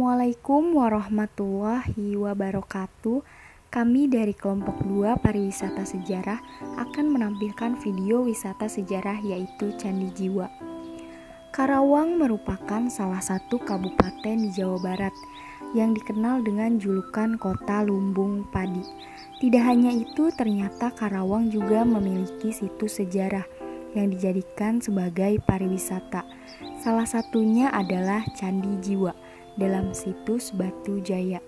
Assalamualaikum warahmatullahi wabarakatuh. Kami dari kelompok 2 pariwisata sejarah akan menampilkan video wisata sejarah yaitu Candi Jiwa. Karawang merupakan salah satu kabupaten di Jawa Barat yang dikenal dengan julukan Kota Lumbung Padi. Tidak hanya itu, ternyata Karawang juga memiliki situs sejarah yang dijadikan sebagai pariwisata. Salah satunya adalah Candi Jiwa dalam situs Batu Jaya.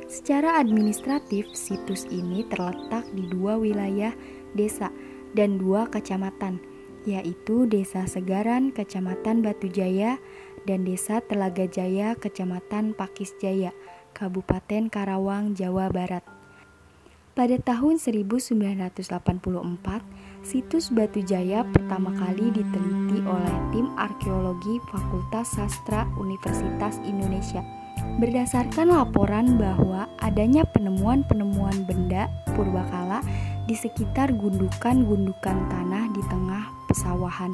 Secara administratif, situs ini terletak di 2 wilayah desa dan 2 kecamatan, yaitu Desa Segaran, Kecamatan Batu Jaya, dan Desa Telaga Jaya, Kecamatan Pakis Jaya, Kabupaten Karawang, Jawa Barat. Pada tahun 1984, situs Batu Jaya pertama kali diteliti oleh tim arkeologi Fakultas Sastra Universitas Indonesia. Berdasarkan laporan bahwa adanya penemuan-penemuan benda purbakala di sekitar gundukan-gundukan tanah di tengah pesawahan.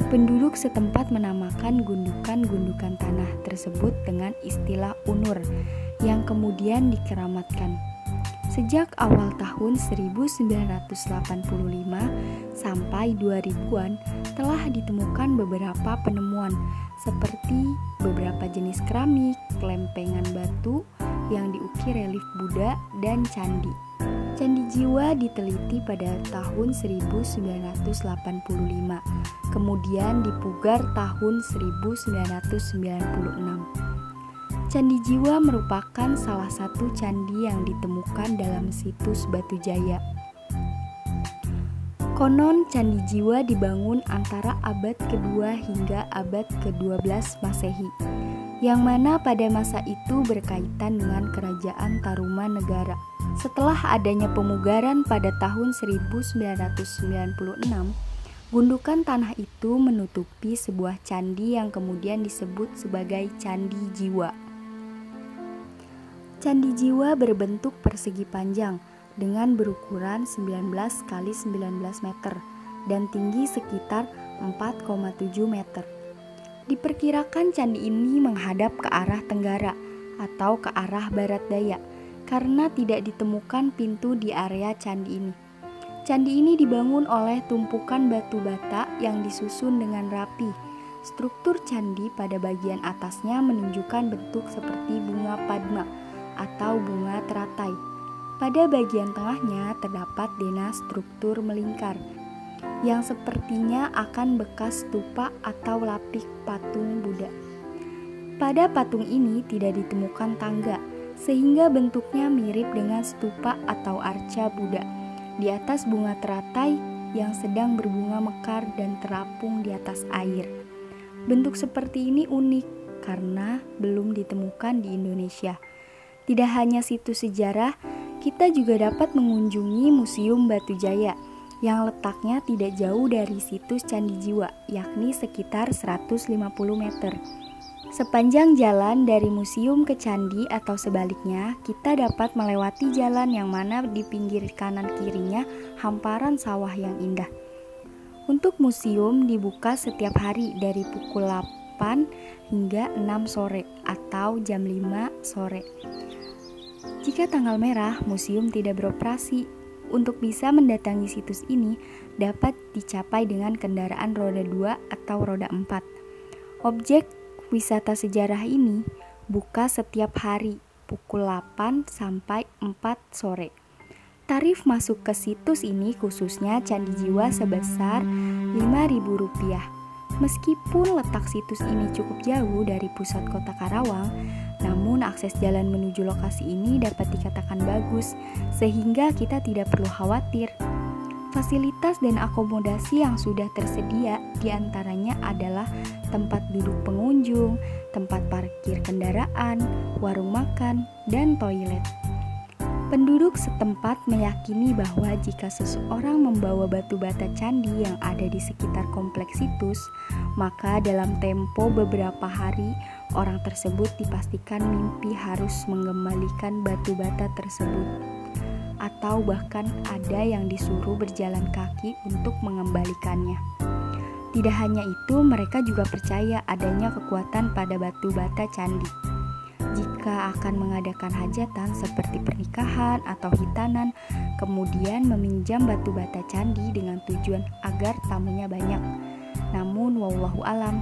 Penduduk setempat menamakan gundukan-gundukan tanah tersebut dengan istilah Unur yang kemudian dikeramatkan. Sejak awal tahun 1985 sampai 2000-an telah ditemukan beberapa penemuan seperti beberapa jenis keramik, lempengan batu yang diukir relief Buddha, dan candi. Candi Jiwa diteliti pada tahun 1985, kemudian dipugar tahun 1996. Candi Jiwa merupakan salah satu candi yang ditemukan dalam situs Batu Jaya. Konon Candi Jiwa dibangun antara abad kedua hingga abad ke-12 Masehi, yang mana pada masa itu berkaitan dengan Kerajaan Tarumanegara. Setelah adanya pemugaran pada tahun 1996, gundukan tanah itu menutupi sebuah candi yang kemudian disebut sebagai Candi Jiwa. Candi Jiwa berbentuk persegi panjang dengan berukuran 19 x 19 meter dan tinggi sekitar 4,7 meter. Diperkirakan candi ini menghadap ke arah tenggara atau ke arah barat daya karena tidak ditemukan pintu di area candi ini. Candi ini dibangun oleh tumpukan batu bata yang disusun dengan rapi. Struktur candi pada bagian atasnya menunjukkan bentuk seperti bunga padma atau bunga teratai. Pada bagian tengahnya terdapat dena struktur melingkar yang sepertinya akan bekas stupa atau lapik patung Buddha. Pada patung ini tidak ditemukan tangga sehingga bentuknya mirip dengan stupa atau arca Buddha. Di atas bunga teratai yang sedang berbunga mekar dan terapung di atas air. Bentuk seperti ini unik karena belum ditemukan di Indonesia. Tidak hanya situs sejarah, kita juga dapat mengunjungi Museum Batu Jaya yang letaknya tidak jauh dari situs Candi Jiwa, yakni sekitar 150 meter. Sepanjang jalan dari museum ke candi atau sebaliknya, kita dapat melewati jalan yang mana di pinggir kanan kirinya hamparan sawah yang indah. Untuk museum dibuka setiap hari dari pukul 8 hingga 6 sore atau jam 5 sore. Jika tanggal merah, museum tidak beroperasi. Untuk bisa mendatangi situs ini dapat dicapai dengan kendaraan roda 2 atau roda 4. Objek wisata sejarah ini buka setiap hari pukul 8 sampai 4 sore. Tarif masuk ke situs ini khususnya Candi Jiwa sebesar Rp5.000. Meskipun letak situs ini cukup jauh dari pusat kota Karawang, namun akses jalan menuju lokasi ini dapat dikatakan bagus, sehingga kita tidak perlu khawatir. Fasilitas dan akomodasi yang sudah tersedia diantaranya adalah tempat duduk pengunjung, tempat parkir kendaraan, warung makan, dan toilet. Penduduk setempat meyakini bahwa jika seseorang membawa batu bata candi yang ada di sekitar kompleks situs, maka dalam tempo beberapa hari, orang tersebut dipastikan mimpi harus mengembalikan batu bata tersebut. Atau bahkan ada yang disuruh berjalan kaki untuk mengembalikannya. Tidak hanya itu, mereka juga percaya adanya kekuatan pada batu bata candi. jika akan mengadakan hajatan seperti pernikahan atau hitanan, kemudian meminjam batu bata candi dengan tujuan agar tamunya banyak. Namun wallahu alam.